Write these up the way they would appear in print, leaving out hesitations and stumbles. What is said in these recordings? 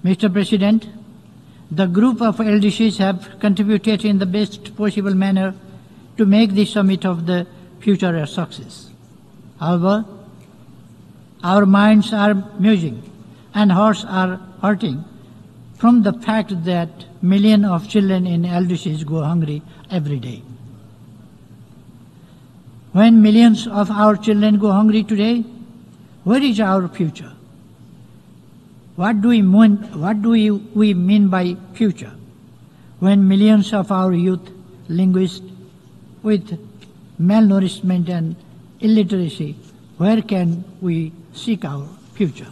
Mr. President, the group of LDCs have contributed in the best possible manner to make the summit of the future a success. However, our minds are musing and hearts are hurting from the fact that millions of children in LDCs go hungry every day. When millions of our children go hungry today, where is our future? What do we mean by future? When millions of our youth languish with malnourishment and illiteracy, where can we seek our future?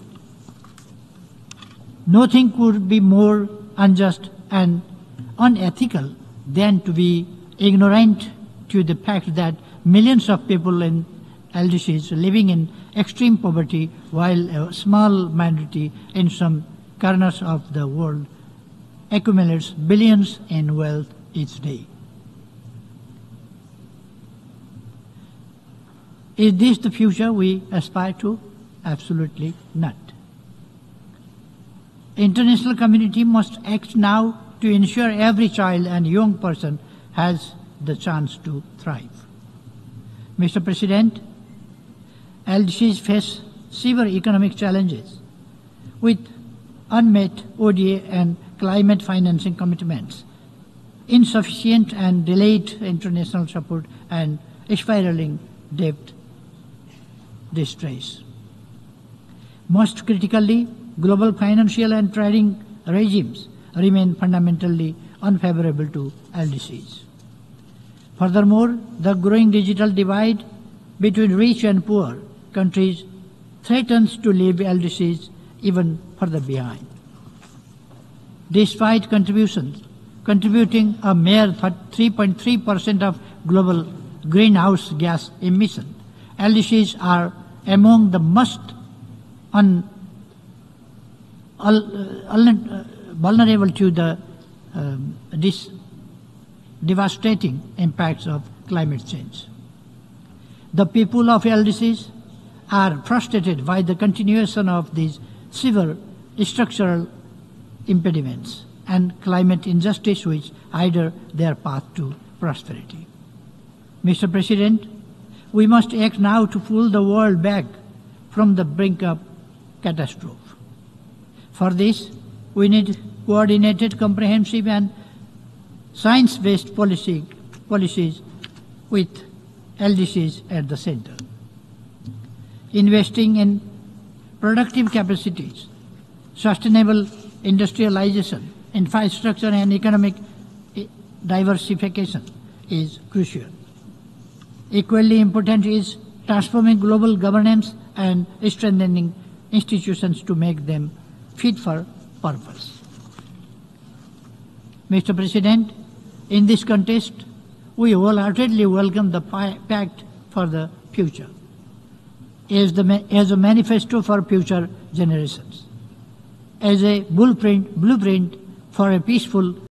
Nothing could be more unjust and unethical than to be ignorant to the fact that millions of people in LDCs living in extreme poverty while a small minority in some corners of the world accumulates billions in wealth each day. Is this the future we aspire to? Absolutely not. International community must act now to ensure every child and young person has the chance to thrive. Mr. President, LDCs face severe economic challenges with unmet ODA and climate financing commitments, insufficient and delayed international support, and spiraling debt distress. Most critically, global financial and trading regimes remain fundamentally unfavorable to LDCs. Furthermore, the growing digital divide between rich and poor countries threatens to leave LDCs even further behind. Despite contributing a mere 3.3% of global greenhouse gas emissions, LDCs are among the most vulnerable to the devastating impacts of climate change. The people of LDCs are frustrated by the continuation of these severe structural impediments and climate injustice which hinder their path to prosperity. Mr. President, we must act now to pull the world back from the brink of catastrophe. For this, we need coordinated, comprehensive, and science-based policies with LDCs at the center. Investing in productive capacities, sustainable industrialization, infrastructure, and economic diversification is crucial. Equally important is transforming global governance and strengthening institutions to make them fit for purpose. Mr. President, in this context, we wholeheartedly welcome the Pact for the Future as a manifesto for future generations, as a blueprint for a peaceful